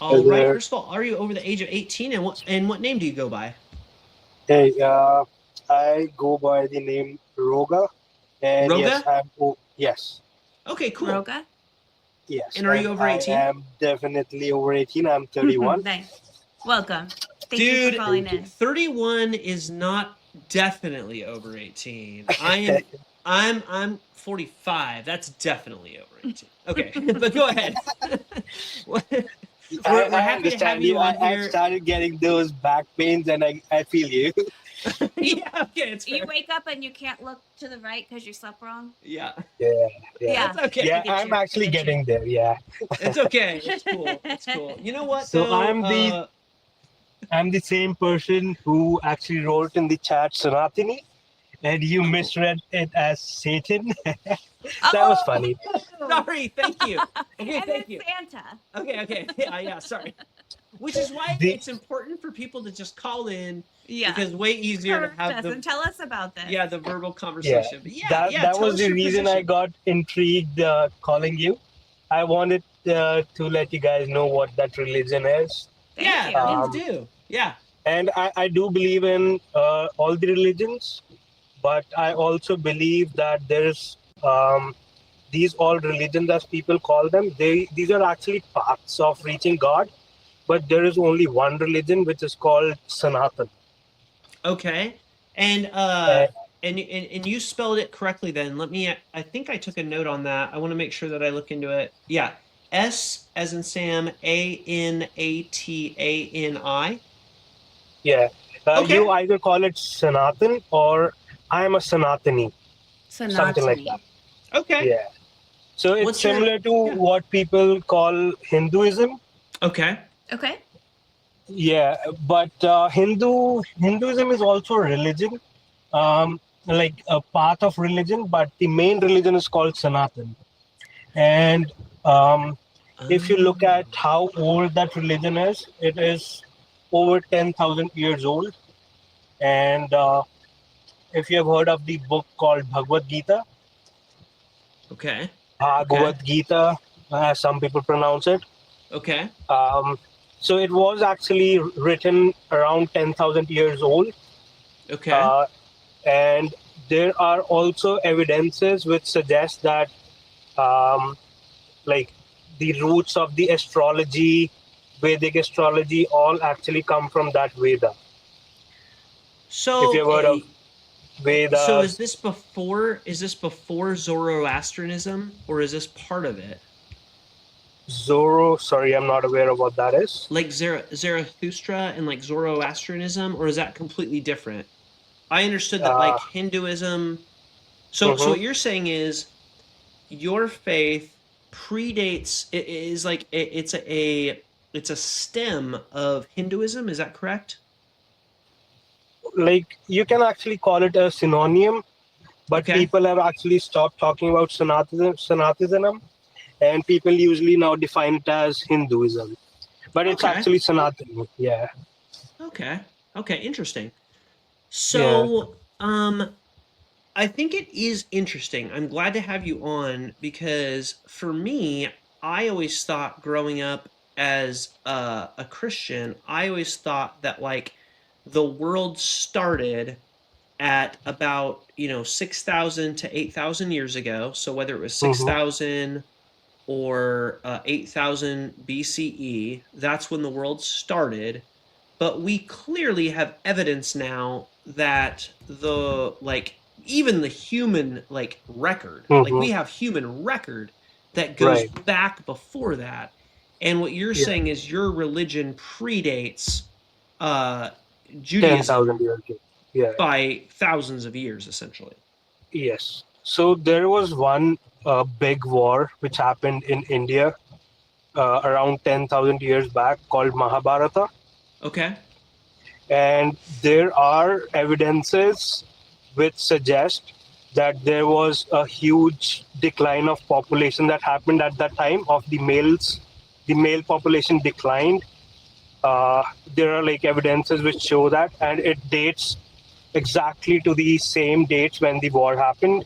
All right. There, First of all, are you over the age of 18, and what name do you go by? hey, I go by the name Roga, and yes, Roga? yes, Okay, cool. Roga? yes, And are you and over I 18? am definitely over 18. I'm 31. Nice. Welcome. Thank you for Dude, calling Thank you. in. 31 is not definitely over 18. I'm 45. That's definitely over 18. Okay, but go ahead. We're I happy to have understand you you. on I've here. started getting those back pains, and I feel you. You Yeah, okay, it's you fair. wake up and you can't look to the right because you slept wrong. Yeah, Yeah, yeah, that's okay. I yeah. get I'm you. I actually get you. getting there. Yeah. It's okay. It's cool. It's cool. You know what So though? I'm the same person who actually wrote in the chat Sanatani, and you Oh, misread it as Satan. That was Oh, funny. sorry. Thank you. Okay, and thank it's you. Santa. Okay, okay. Yeah, yeah. Sorry. Which is why The it's important for people to just call in Yeah. because way easier to Correct have us and tell us about this. the verbal Yeah, conversation. But yeah, that yeah. that Tell was us the your reason I position. got intrigued calling you. I wanted to let you guys know what that religion is. Thank Yeah, you. please Um, do. Yeah. and I do believe in all the religions, but I also believe that there's these all religions, as people call them, these are actually paths of reaching God, but there is only one religion which is called Sanatan. Okay. And Uh, and you spelled it correctly then. Let me I think I took a note on that. I want to make sure that I look into it. Yeah. S as in Sam, Anatani. yeah, you Okay. either call it Sanatan or I'm a Sanatani, something like that. Sanatani. Okay. Yeah. So it's What's your similar to yeah. what people call Hinduism. Okay. Okay. Yeah, but Hinduism is also a religion, like a path of religion, but the main religion is called Sanatan. And um, if you look at Oh. how old that religion is, it is over 10,000 years old. And if you have heard of the book called Bhagavad Gita, Okay. Okay. Bhagavad Gita, as some people pronounce it, Okay. um, so it was actually written around 10,000 years old. Okay. Uh, and there are also evidences which suggest that um, like the roots of the astrology, Vedic astrology, all actually come from that Veda. If So you've heard of so is Vedas, this before Zoroastrianism or is this part of it? Zoro, sorry, I'm not aware of what that is. Like Zarathustra and like Zoroastrianism, or is that completely different? I understood that Uh, like Hinduism. So mhm. what you're saying is your faith predates it is like it's a stem of Hinduism. Is that correct? Like you can actually call it a synonym, but Okay. people have actually stopped talking about Sanatana, and people usually now define it as Hinduism. But it's Okay. actually Sanatana. Yeah, Okay. Okay. Interesting. yeah. So, I think it is interesting. I'm glad to have you on because for me, I always thought growing up as a Christian, I always thought that like the world started at about 6,000 to 8,000 years ago. So whether it was Hmm. 6,000 or 8,000 BCE, that's when the world started. But we clearly have evidence now that the like even the human like record, like Hmm. we have human record that goes Right. back before that. And what you're Yeah. saying is your religion predates uh, ten Judaism thousand years ago. Yeah. by thousands of years, essentially. Yes. So there was one big war which happened in India around 10,000 years back called Mahabharata. Okay. And there are evidences which suggest that there was a huge decline of population that happened at that time of the males. The male population declined. There are like evidences which show that, and it dates exactly to the same dates when the war happened.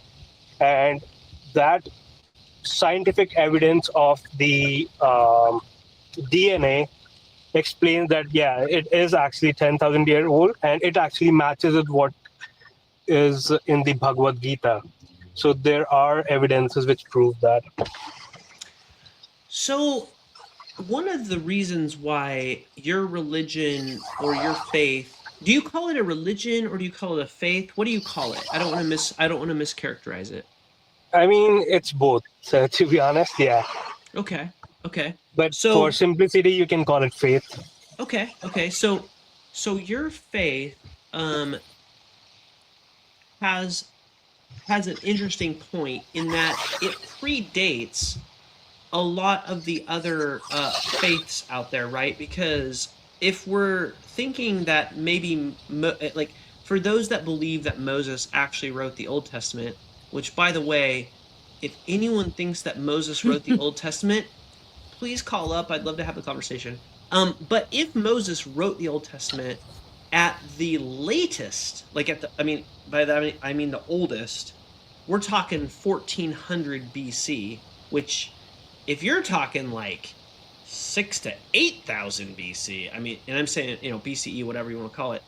And that scientific evidence of the DNA explains that, yeah, it is actually 10,000 year old, and it actually matches with what is in the Bhagavad Gita. So there are evidences which prove that. So, one of the reasons why your religion or your faith, do you call it a religion or do you call it a faith? What do you call it? I don't want to mischaracterize it. I mean, it's both. So to be honest, yeah. Okay. Okay. But for So, simplicity, you can call it faith. okay. So your faith um has an interesting point in that it predates a lot of the other faiths out there, right? Because if we're thinking that maybe, like, for those that believe that Moses actually wrote the Old Testament, which, by the way, if anyone thinks that Moses wrote the Old Testament, please call up. I'd love to have a conversation. But if Moses wrote the Old Testament at the latest, like I mean, by that I mean the oldest, we're talking 1400 BC, which, if you're talking like 6 to 8,000 BC, I mean, and I'm saying, BCE, whatever you want to call it,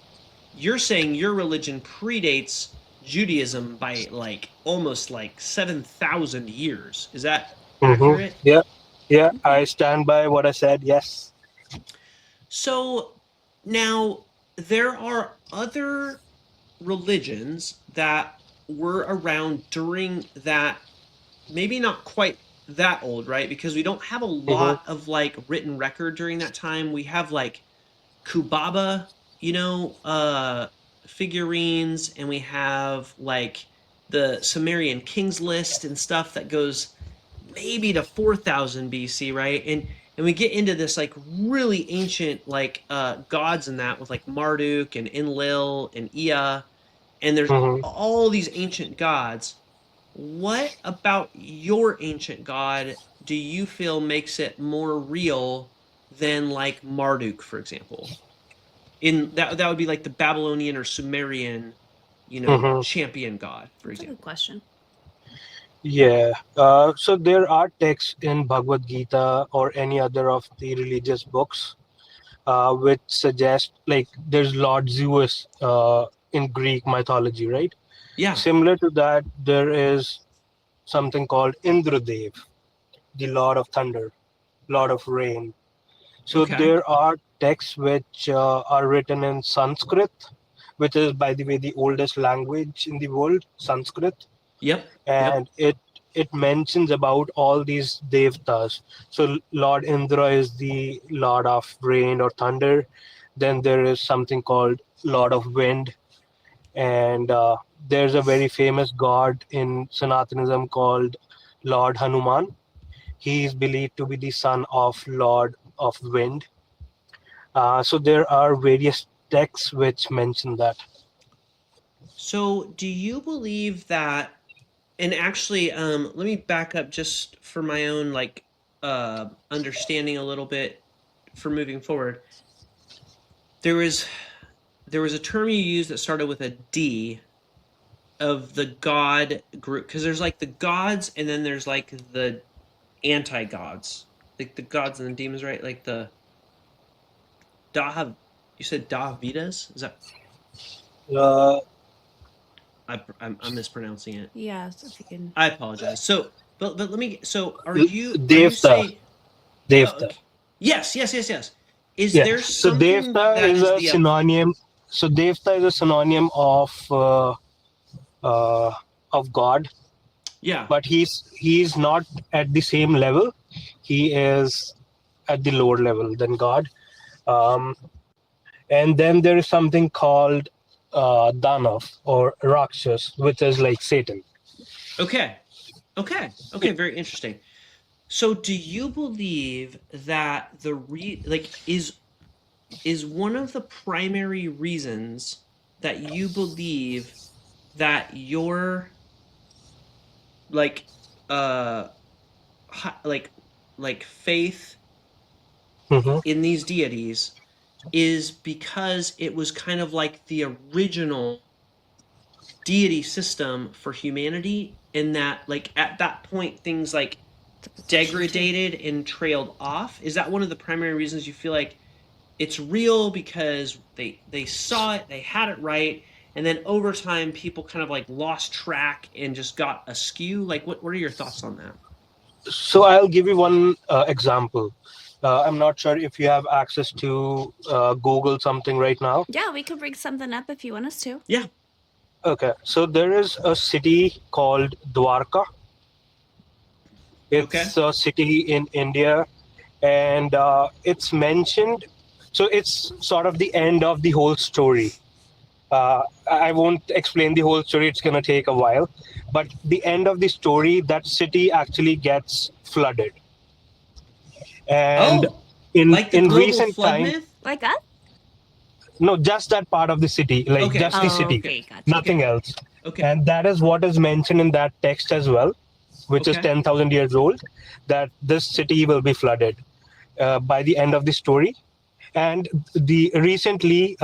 you're saying your religion predates Judaism by like almost like 7,000 years. Is that accurate? Yeah, yeah, I Okay. stand by what I said. Yes. So now there are other religions that were around during that, maybe not quite that old, right? Because we don't have a Mm-hmm. lot of like written record during that time. We have like Kubaba, figurines, and we have like the Sumerian Kings list and stuff that goes maybe to 4,000 BC, right? And we get into this like really ancient like gods in that with like Marduk and Enlil and Ea, and there's Mm-hmm. all these ancient gods. What about your ancient god do you feel makes it more real than like Marduk, for example? In that would be like the Babylonian or Sumerian, Mm-hmm. champion god, for That's a good example. question. Yeah. So there are texts in Bhagavad Gita or any other of the religious books which suggest, like, there's Lord Zeus in Greek mythology, right? Yeah. Similar to that, there is something called Indradev, the Lord of Thunder, Lord of Rain. So Okay. there are texts which are written in Sanskrit, which is, by the way, the oldest language in the world, Sanskrit, Yep. Yep. and it mentions about all these devtas. So Lord Indra is the Lord of rain or thunder. Then there is something called Lord of Wind, and there's a very famous god in Sanathanism called Lord Hanuman. He is believed to be the son of Lord of Wind. So there are various texts which mention that. So, do you believe that? And actually, let me back up just for my own like understanding a little bit for moving forward. There was a term you used that started with a D of the god group, because there's like the gods and then there's like the anti-gods, like the gods and the demons, right? Like the Dahav. You said Davidas? Is that? Uh, I'm mispronouncing it. Yes, if you can. I apologize. So, but let me. So, are you Devta, saying? Oh, Devta. okay. Yes. Is Yeah. there So something Devta that is is a the synonym. So Devta is a synonym uh, of God, yeah? but he's not at the same level. He is at the lower level than God. Um, and then there is something called Danav or Rakshas, which is like Satan. Okay, very interesting. So, do you believe that is one of the primary reasons that you believe that your like uh like faith Hmm. in these deities is because it was kind of like the original deity system for humanity, in that like at that point things like degraded and trailed off? Is that one of the primary reasons you feel like it's real because they saw it, they had it right, and then over time people kind of like lost track and just got askew? Like what are your thoughts on that? So I'll give you one example. I'm not sure if you have access to Google something right now. Yeah, we could bring something up if you want us to. Yeah. Okay, so there is a city called Dwarka. It's a city in India, and it's mentioned. So it's sort of the end of the whole story. I won't explain the whole story, it's going to take a while. But the end of the story, that city actually gets flooded. And like the in global recent flood time, myth? Like us? no, just that part of the city, like Okay. just the Oh, city, okay, gotcha. nothing else. Okay. And that is what is mentioned in that text as well, which is Okay. 10,000 years old, that this city will be flooded by the end of the story. And recently,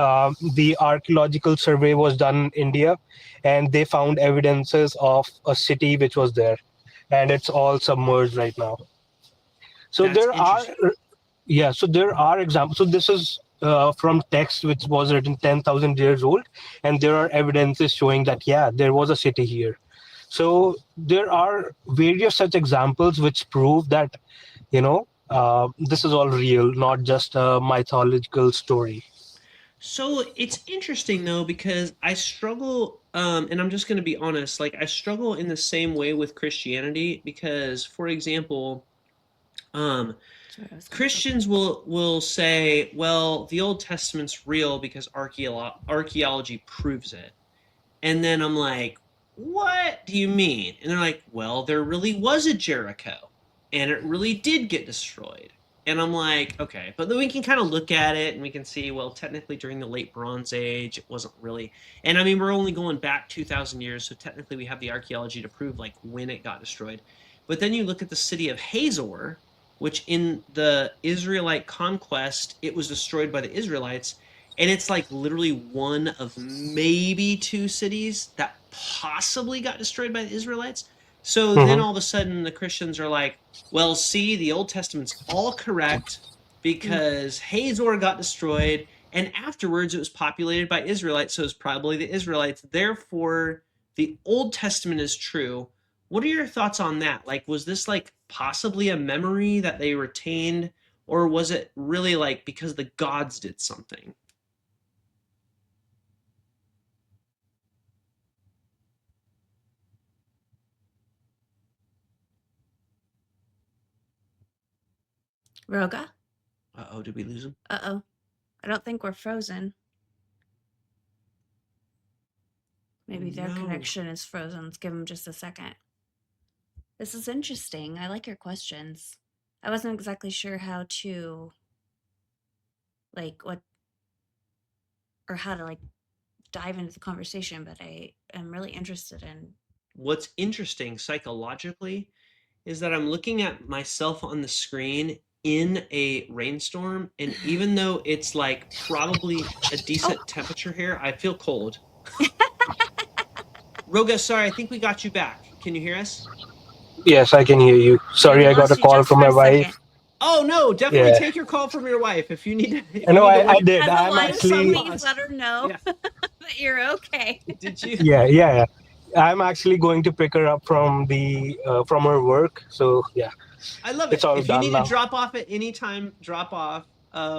the archaeological survey was done in India, and they found evidences of a city which was there, and it's all submerged right now. So That's there are, interesting. yeah. So there are examples. So this is from text which was written 10,000 years old, and there are evidences showing that there was a city here. So there are various such examples which prove that, this is all real, not just a mythological story. So it's interesting though, because I struggle, and I'm just going to be honest, like I struggle in the same way with Christianity because, for example, Christians will say, well, the Old Testament's real because archaeology proves it. And then I'm like, what do you mean? And they're like, well, there really was a Jericho and it really did get destroyed. And I'm like, okay, but then we can kind of look at it and we can see, well, technically during the late Bronze Age, it wasn't really. And I mean, we're only going back 2,000 years, so technically we have the archaeology to prove like when it got destroyed. But then you look at the city of Hazor, which in the Israelite conquest, it was destroyed by the Israelites. And it's like literally one of maybe two cities that possibly got destroyed by the Israelites. So then all of a sudden the Christians are like, well, see, the Old Testament's all correct because Hazor got destroyed, and afterwards it was populated by Israelites, so it's probably the Israelites. Therefore, the Old Testament is true. What are your thoughts on that? Like, was this like possibly a memory that they retained, or was it really like because the gods did something? Roga? Uh-oh, did we lose him? Uh-oh. I don't think we're frozen. Maybe their connection is frozen. Let's give them just a second. This is interesting. I like your questions. I wasn't exactly sure how to, like, how to, dive into the conversation, but I am really interested in. What's interesting psychologically is that I'm looking at myself on the screen in a rainstorm, and even though it's like probably a decent temperature here, I feel cold. Roga, sorry, I think we got you back. Can you hear us? Yes, I can hear you. Sorry, I got a call from my wife. Oh no, definitely take your call from your wife if you need to. No, I did. As I'm a wife, actually. please let her know that you're okay. Did you? Yeah. I'm actually going to pick her up from from her work. So yeah. I love it. It's all if you need now. to drop off at any time, drop off.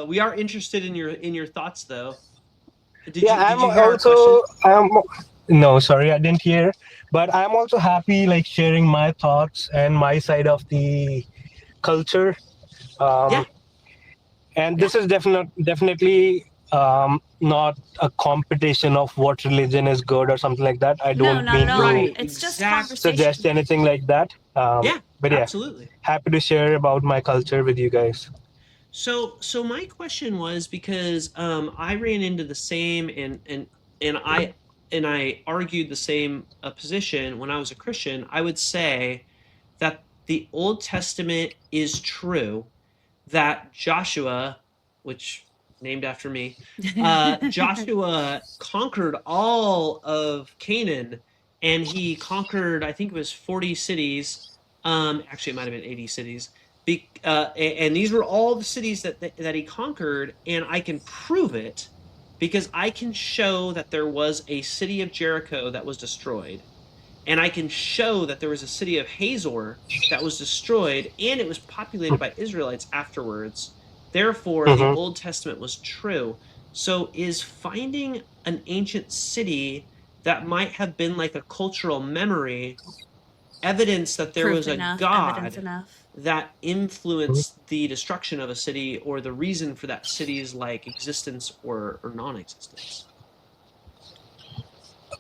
We are interested in your thoughts though. Did you hear also. No, sorry, I didn't hear. But I'm also happy, like sharing my thoughts and my side of the culture. And this is definitely not a competition of what religion is good or something like that. I don't mean to It's just conversation. suggest anything like that. But absolutely. Happy to share about my culture with you guys. So my question was because I ran into the same and I argued the same position when I was a Christian. I would say that the Old Testament is true, that Joshua, which named after me, Joshua conquered all of Canaan, and he conquered, I think it was 40 cities, Actually, it might have been 80 cities. And these were all the cities that he conquered, and I can prove it because I can show that there was a city of Jericho that was destroyed, and I can show that there was a city of Hazor that was destroyed, and it was populated by Israelites afterwards. Therefore, the Hmm. Old Testament was true. So, is finding an ancient city that might have been like a cultural memory evidence that there Proof was a enough, evidence god enough. that influenced the destruction of a city or the reason for that city's like existence or non-existence?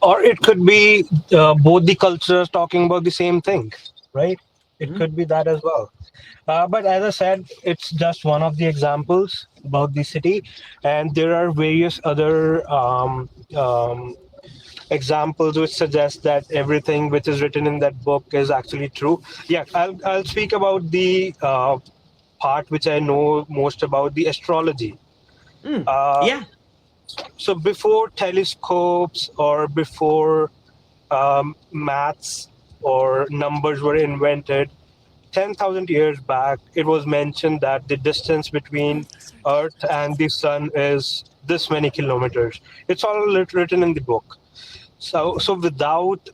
Or it could be both the cultures talking about the same thing, right? It Mm-hmm. could be that as well. But as I said, it's just one of the examples about the city, and there are various other examples which suggest that everything which is written in that book is actually true. Yeah, I'll speak about the part which I know most about, the astrology. Uh, Yeah. so before telescopes or before maths or numbers were invented, 10,000 years back, it was mentioned that the distance Oh, between these are Earth and the Sun is this many kilometers. It's all written in the book. So without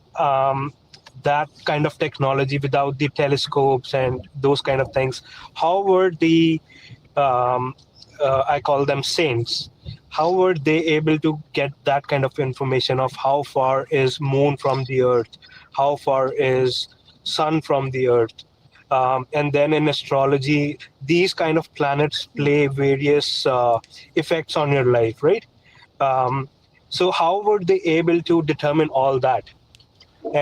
that kind of technology, without the telescopes and those kind of things, how were the um, I call them saints? How were they able to get that kind of information of how far is moon from the earth, how far is sun from the earth? And then in astrology, these kind of planets play various effects on your life, right? Um, so how were they able to determine all that?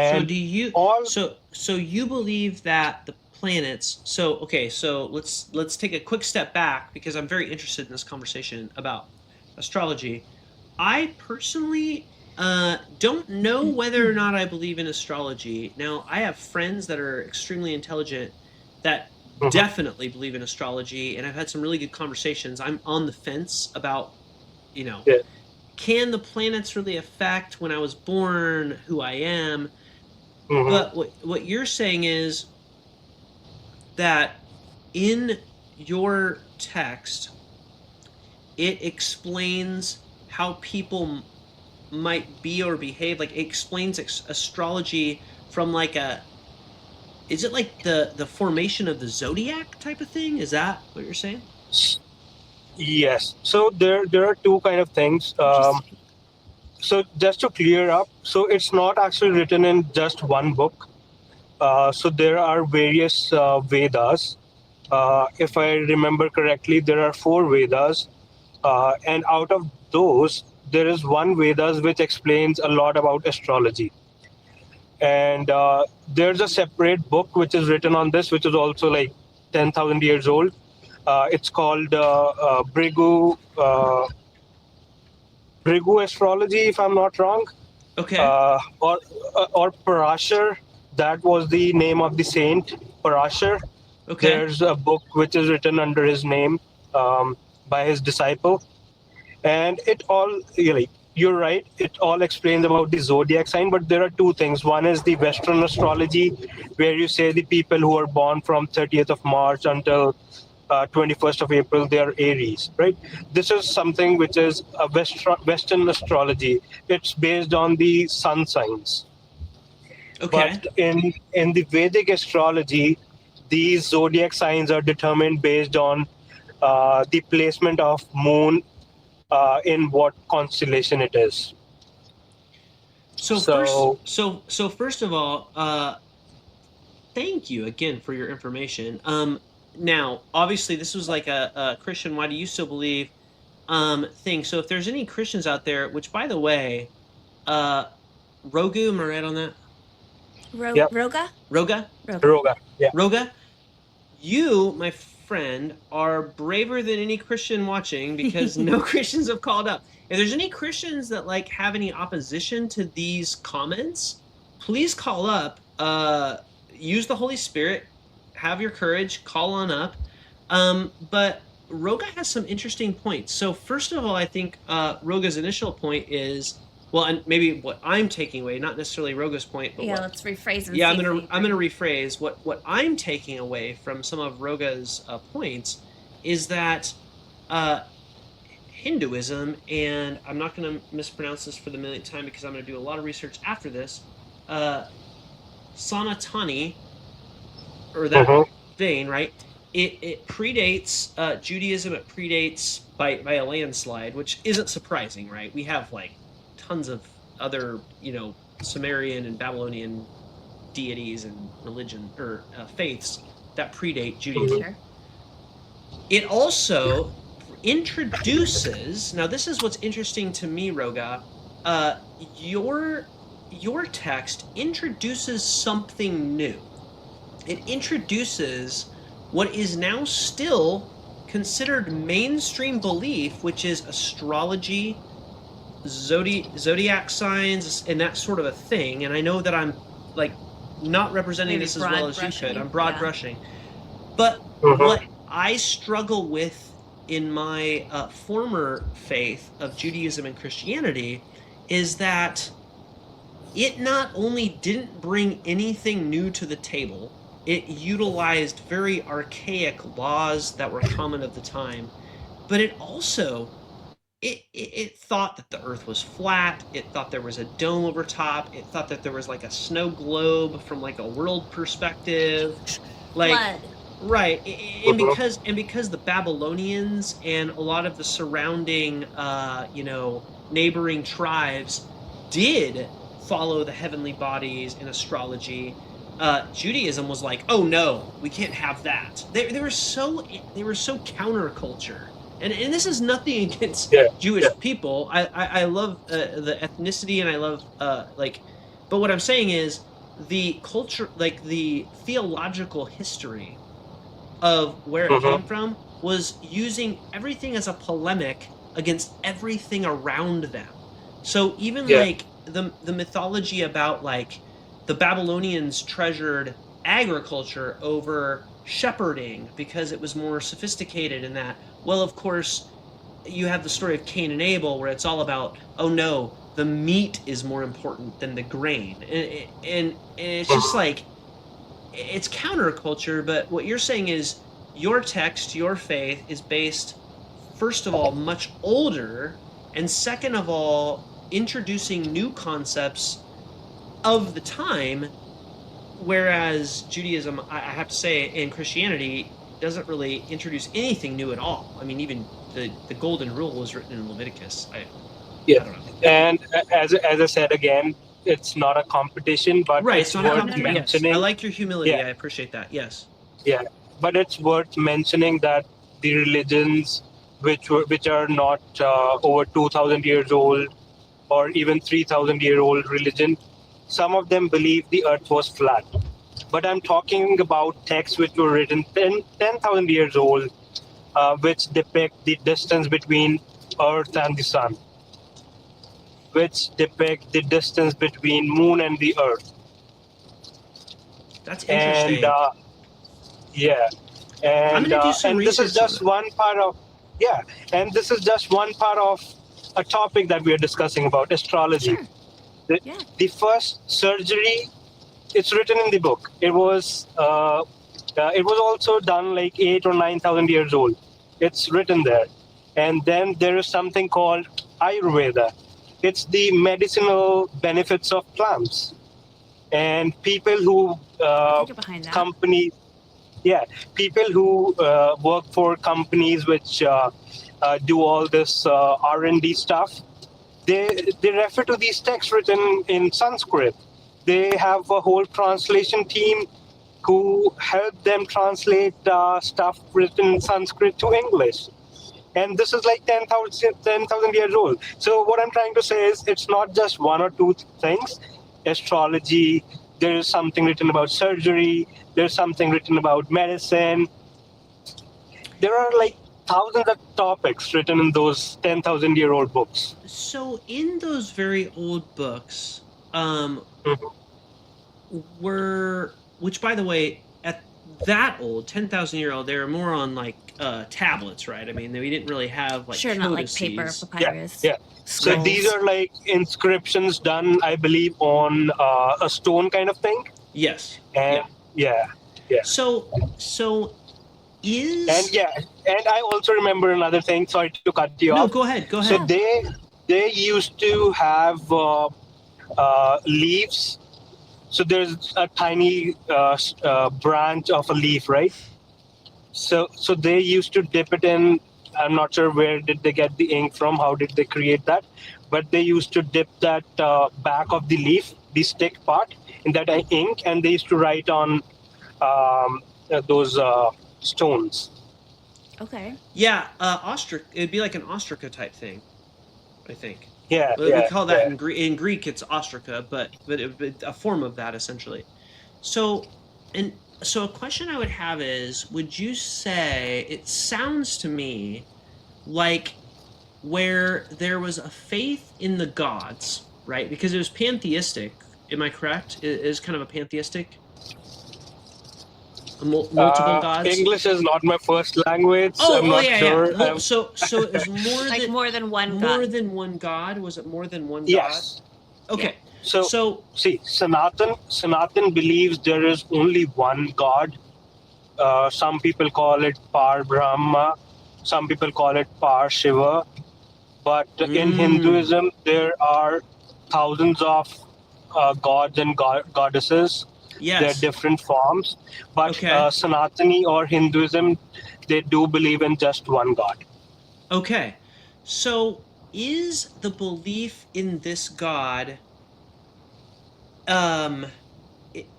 So And do you all. so you believe that the planets so okay, so let's take a quick step back because I'm very interested in this conversation about astrology. I personally don't know whether or not I believe in astrology. Now, I have friends that are extremely intelligent that Mhm. definitely believe in astrology, and I've had some really good conversations. I'm on the fence about, you know, Yeah. can the planets really affect when I was born, who I am? Mhm. But what you're saying is that in your text, it explains how people might be or behave. Like it explains astrology from like a is it like the formation of the zodiac type of thing? Is that what you're saying? Yes. So there are two kind of things. interesting. So just to clear up, so it's not actually written in just one book. So there are various Vedas. If I remember correctly, there are four Vedas, and out of those, there is one Vedas which explains a lot about astrology. And there's a separate book which is written on this, which is also like 10,000 years old. It's called Brigu astrology, if I'm not wrong, Okay. uh, or or Parashar. That was the name of the saint, Parashar. Okay. There's a book which is written under his name by his disciple, and it all really, you're right, it all explains about the zodiac sign. But there are two things. One is the Western astrology, where you say the people who are born from 30th of March until 21st of April, they are Aries, right? This is something which is a Western astrology. It's based on the sun signs. But Okay. in the Vedic astrology, these zodiac signs are determined based on the placement of moon in what constellation it is. So, So first of all, thank you again for your information. Now obviously this was like a Christian. Why do you still believe? Thing. So if there's any Christians out there, which by the way, uh, Rogu, am I right on that? yeah, Roga? Roga, Roga. Roga, yeah. Roga, you, my friend, are braver than any Christian watching because no Christians have called up. If there's any Christians that like have any opposition to these comments, please call up. Use the Holy Spirit. Have your courage. Call on up. But Roga has some interesting points. So first of all, I think Roga's initial point is well, and maybe what I'm taking away, not necessarily Roga's point, but Yeah, what, let's rephrase and yeah, see if we I'm gonna agree. rephrase what I'm taking away from some of Roga's points is that uh, Hinduism, and I'm not gonna mispronounce this for the millionth time because I'm gonna do a lot of research after this. Uh, Sanātana, or that Mm-hmm. vein, right? It predates Judaism. It predates by a landslide, which isn't surprising, right? We have like tons of other, Sumerian and Babylonian deities and religion or faiths that predate Judaism. Sure. It also introduces. Now, this is what's interesting to me, Roga. Uh, your your text introduces something new. It introduces what is now still considered mainstream belief, which is astrology, zodiac signs, and that sort of a thing. And I know that I'm like not representing Maybe this as well broad as you could. I'm brushing. broad Yeah. brushing. But Mm-hmm. what I struggle with in my former faith of Judaism and Christianity is that it not only didn't bring anything new to the table, it utilized very archaic laws that were common of the time, but it also it thought that the earth was flat, it thought there was a dome over top, it thought that there was like a snow globe from like a world perspective, like, Flood. right. and Mm-hmm. because and because the Babylonians and a lot of the surrounding neighboring tribes did follow the heavenly bodies in astrology, Judaism was like, oh no, we can't have that. They were so counterculture, and this is nothing against Yeah. Yeah. Jewish people. I love the ethnicity, and I love but what I'm saying is the culture, like the theological history of where it came Mm-hmm. from, was using everything as a polemic against everything around them. So even Yeah. like the mythology about like the Babylonians treasured agriculture over shepherding because it was more sophisticated in that. Well, of course, you have the story of Cain and Abel where it's all about, oh no, the meat is more important than the grain. And it's just Mm-hmm. like it's counterculture, but what you're saying is your text, your faith is based, first of all, much older, and second of all, introducing new concepts of the time, whereas Judaism, I have to say, and Christianity doesn't really introduce anything new at all. I mean, even the golden rule was written in Leviticus. Yeah. I don't know. And as I said again, it's not a competition, but Right, it's it's not a No, worth no, no. competition. Yes, I mentioning. like your humility. Yeah. I appreciate that. Yes. Yeah. But it's worth mentioning that the religions which are not over 2,000 years old or even 3,000-year-old religion, some of them believe the earth was flat. But I'm talking about texts which were written 10,000 years old, which depict the distance between earth and the sun, which depict the distance between moon and the earth. That's And interesting. yeah, I'm gonna do some and this is research on just that. one part of, yeah, and this is just one part of a topic that we are discussing about astrology. Sure. The, Yeah. the first surgery, it's written in the book. It was also done like 8 or 9,000 years old. It's written there. And then there is something called Ayurveda. It's the medicinal benefits of plants. And people who I could get behind that. companies, yeah, people who work for companies which do all this R&D stuff, they refer to these texts written in Sanskrit. They have a whole translation team who help them translate stuff written in Sanskrit to English. And this is like 10,000 years old. So what I'm trying to say is it's not just one or two things. Astrology, there is something written about surgery, there's something written about medicine. There are like thousands of topics written in those 10,000-year-old books. So in those very old books, Mhm. which by the way, at that old, 10,000-year old, they were more on like tablets, right? I mean, we didn't really have like Sure, not like paper, codices. papyrus. Yeah. So these Scrolls. are like inscriptions done, I believe, on a stone kind of thing. Yes. And Yeah. yeah. So And is and I also remember another thing. Sorry to cut you no, off. go ahead. Go So ahead. they used to have leaves. So there's a tiny branch of a leaf, right? So they used to dip it in. I'm not sure where did they get the ink from. How did they create that? But they used to dip that back of the leaf, the stick part, in that ink, and they used to write on those stones. Okay. Yeah, it'd be like an ostraca type thing, I think. Yeah, We yeah, call that yeah. in Greek it's ostraca, but a form of that essentially. So, and so a question I would have is, would you say it sounds to me like where there was a faith in the gods, right? Because it was pantheistic. Am I correct? It is kind of a pantheistic, multiple gods. English is not my first language. I'm Oh not yeah, sure. yeah. So it was more Like than more than one more god. than one god. Was it more than one god? Yes. Okay. So So see, Sanatan believes there is only one God. Some people call it Par Brahma. Some people call it Par Shiva. But in Hinduism, there are thousands of gods and goddesses. They're yes. different forms. But Okay. Sanatani or Hinduism, they do believe in just one God. Okay. So is the belief in this God um it,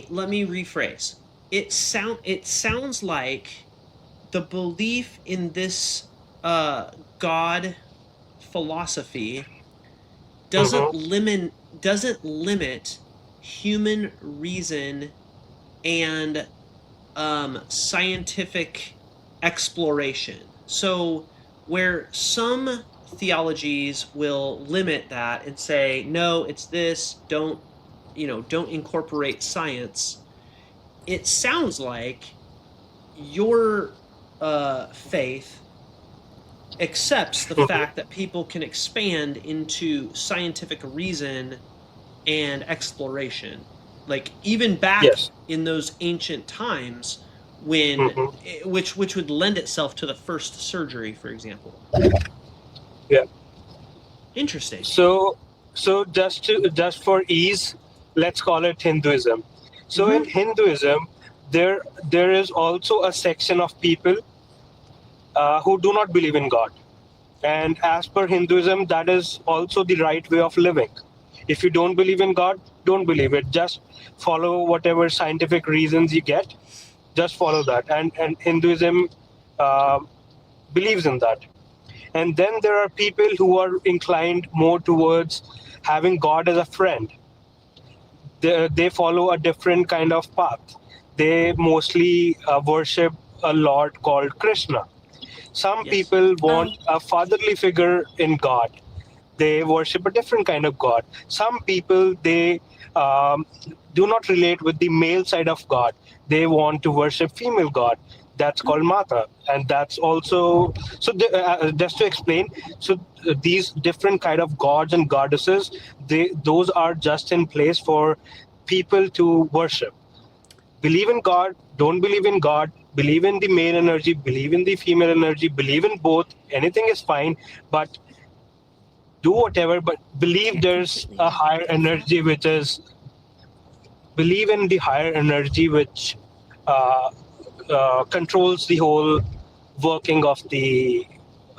let me rephrase. It sounds like the belief in this God philosophy Mm-hmm. doesn't limit human reason and scientific exploration. So where some theologies will limit that and say no, it's this, don't incorporate science. It sounds like your faith accepts the Mm-hmm. fact that people can expand into scientific reason and exploration. Like even back Yes. in those ancient times when Mm-hmm. which would lend itself to the first surgery, for example. Yeah. Interesting. So just for ease, let's call it Hinduism. So in Mm-hmm. Hinduism, there is also a section of people who do not believe in God. And as per Hinduism, that is also the right way of living. If you don't believe in God, don't believe it. Just follow whatever scientific reasons you get. Just follow that. And Hinduism uh, believes in that. And then there are people who are inclined more towards having God as a friend. They follow a different kind of path. They mostly worship a lord called Krishna. Some Yes. people want Oh, a fatherly figure in God. They worship a different kind of God. Some people, they do not relate with the male side of God. They want to worship female God. That's called Mata, and that's also so. Just to explain, so these different kind of gods and goddesses, those are just in place for people to worship. Believe in God, don't believe in God, believe in the male energy, believe in the female energy, believe in both. Anything is fine, but do whatever, but believe they're there's completely a different higher concepts. energy, which is believe in the higher energy, which uh, controls the whole working of the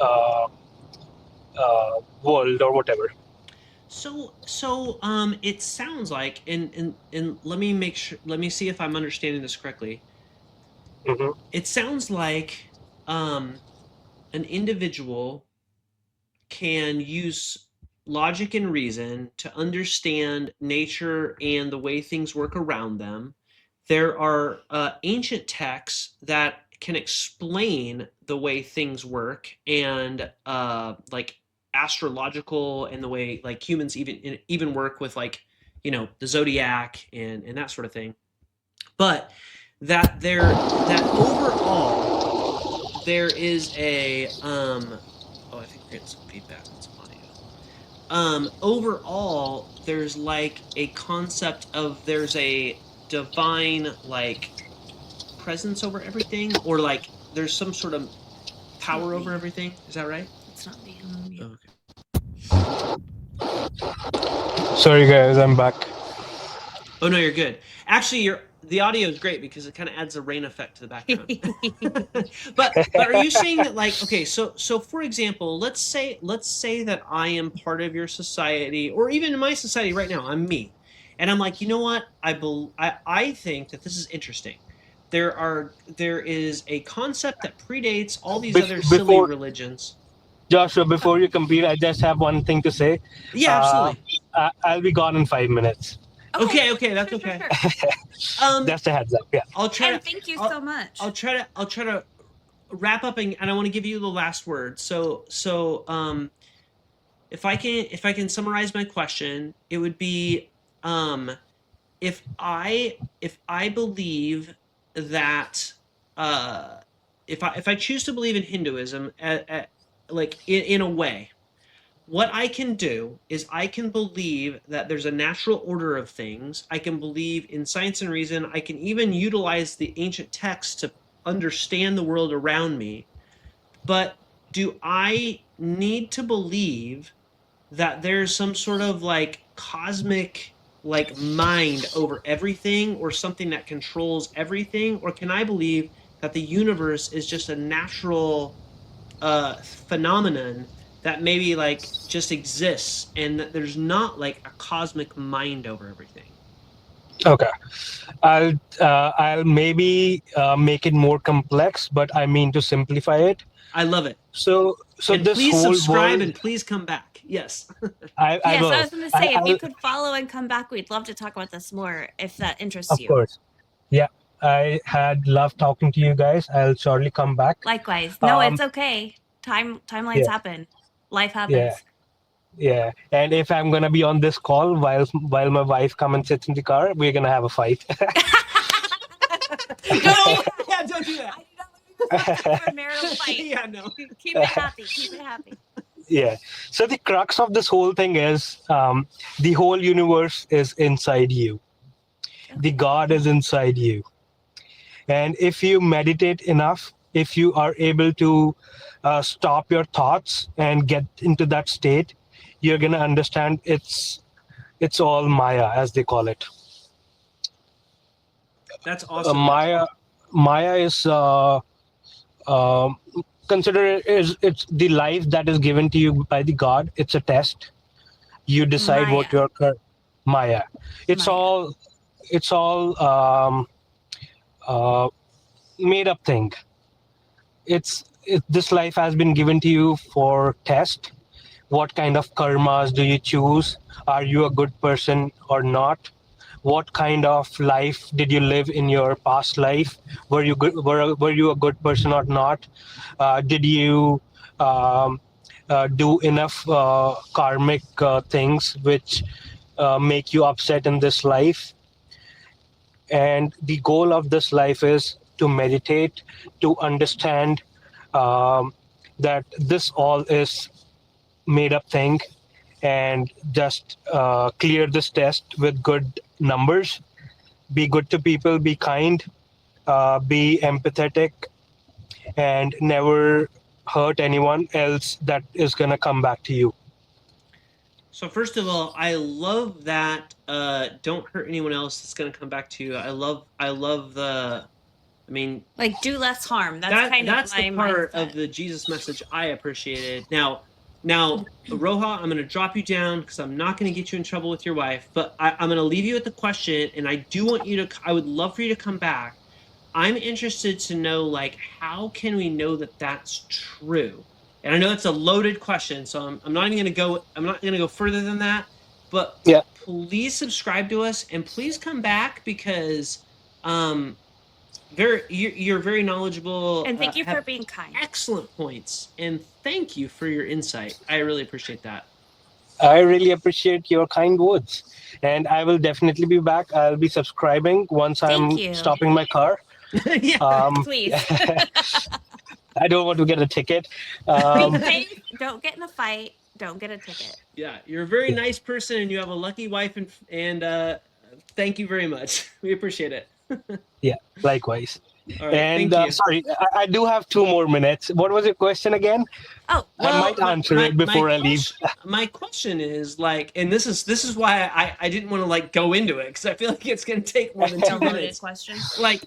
uh, world or whatever. So it sounds like, and let me make sure, let me see if I'm understanding this correctly. Hmm. It sounds like an individual can use logic and reason to understand nature and the way things work around them. There are ancient texts that can explain the way things work and like astrological and the way like humans even work with like the zodiac and that sort of thing. But that overall there is a I think we're getting some feedback on some audio. Overall, there's like a concept of there's a divine like presence over everything, or like there's some sort of power over everything. Is that right? It's not me. I'm on mute. Okay. Sorry, guys, I'm back. Oh no, you're good. Actually, the audio is great because it kind of adds a rain effect to the background. but are you saying that, like, okay, so for example, let's say that I am part of your society, or even in my society right now, I'm me, and I'm like, you know what? I think that this is interesting. There is a concept that predates all these other silly religions. Joshua, before you complete, I just have one thing to say. Yeah, absolutely. I'll be gone in 5 minutes. Okay, that's okay. Sure. Just a heads up. Yeah. I'll try. And thank you so much. I'll try to wrap up, and I want to give you the last word. So if I can summarize my question, it would be if I believe that if I choose to believe in Hinduism like in a way, what I can do is I can believe that there's a natural order of things. I can believe in science and reason. I can even utilize the ancient texts to understand the world around me. But do I need to believe that there's some sort of like cosmic like mind over everything, or something that controls everything? Or can I believe that the universe is just a natural phenomenon that maybe like just exists, and that there's not like a cosmic mind over everything? Okay, I'll maybe make it more complex, but I mean to simplify it. I love it. So and this please whole subscribe world, and please come back. Yes. I yes, will. I was going to say, if you could follow and come back, we'd love to talk about this more if that interests you. Of course. Yeah, I had loved talking to you guys. I'll shortly come back. Likewise. No, it's okay. Timelines happen. Life happens. Yeah. And if I'm gonna be on this call while my wife comes and sits in the car, we're gonna have a fight. Don't do that. I do not want you to a marital fight. Yeah, no. Keep it happy. Keep it happy. Yeah. So the crux of this whole thing is the whole universe is inside you. The God is inside you. And if you meditate enough, if you are able to stop your thoughts and get into that state, you're going to understand it's all Maya, as they call it. That's awesome. Maya is consider it's the life that is given to you by the God. It's a test. You decide Maya. what your Maya. It's Maya. all made up thing. This life has been given to you for test. What kind of karmas do you choose? Are you a good person or not? What kind of life did you live in your past life? Were you good? Were you a good person or not? Did you do enough karmic things which make you upset in this life? And the goal of this life is to meditate, to understand that this all is made up thing, and just clear this test with good numbers. Be good to people, be kind, be empathetic, and never hurt anyone else that is going to come back to you. So first of all, I love that don't hurt anyone else that's going to come back to you. I love the, I mean, like, do less harm. That's the part of the Jesus message I appreciated. Now, Roja, I'm going to drop you down because I'm not going to get you in trouble with your wife, but I'm going to leave you with the question, and I do want you to, I would love for you to come back. I'm interested to know, like, how can we know that that's true? And I know it's a loaded question, so I'm not going to go further than that, but yeah. Please subscribe to us, and please come back because you're very knowledgeable, and thank you for being kind. Excellent points, and thank you for your insight. I really appreciate that. I really appreciate your kind words, and I will definitely be back. I'll be subscribing once I'm stopping my car. Yeah, please. I don't want to get a ticket. Be Um, safe. Don't get in a fight. Don't get a ticket. Yeah, you're a very nice person, and you have a lucky wife, and thank you very much. We appreciate it. yeah, likewise. All right, And thank you. sorry, I do have 2 more minutes. What was your question again? Oh, I might answer it before I leave. My question is like, and this is why I didn't want to like go into it because I feel like it's going to take more than a 2 loaded minutes. question. Like,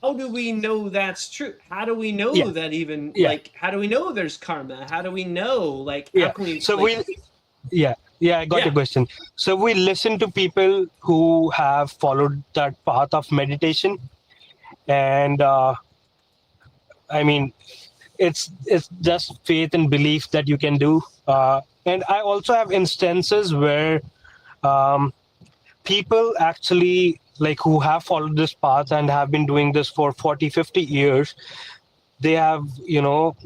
how do we know that's true? How do we know Yeah. that even Yeah. like? How do we know there's karma? How do we know like? Yeah. How can we? So like, yeah, I got Yeah. your question. So we listen to people who have followed that path of meditation, and I mean, it's just faith and belief that you can do. And I also have instances where um, people actually like who have followed this path and have been doing this for 40, 50 years. They have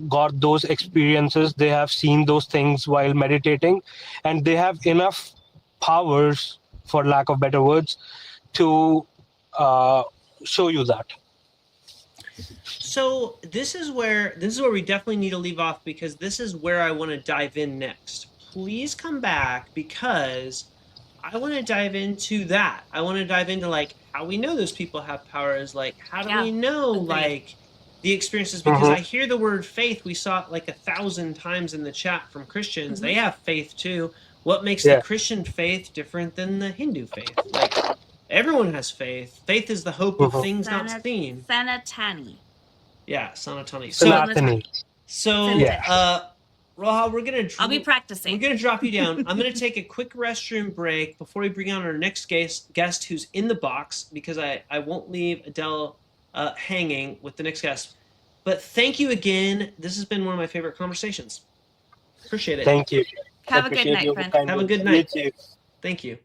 got those experiences, they have seen those things while meditating, and they have enough powers, for lack of better words, to show you that. So this is where we definitely need to leave off because this is where I want to dive in next. Please come back because I want to dive into that. I want to dive into like how we know those people have powers, like how do we know agreed. like the experiences because I hear the word faith. We saw it like 1,000 times in the chat from Christians. They have faith too. What makes the Christian faith different than the Hindu faith? Like everyone has faith. Faith is the hope of things not seen. Sanātana. Yeah, Sanātana. Sanātana. So, Roha, I'll be practicing. We're gonna drop you down. I'm gonna take a quick restroom break before we bring on our next guest who's in the box because I won't leave Adele hanging with the next guest. But thank you again. This has been one of my favorite conversations. Appreciate it. Thank you. Have a good night, friend. Have a good night. You too. Thank you.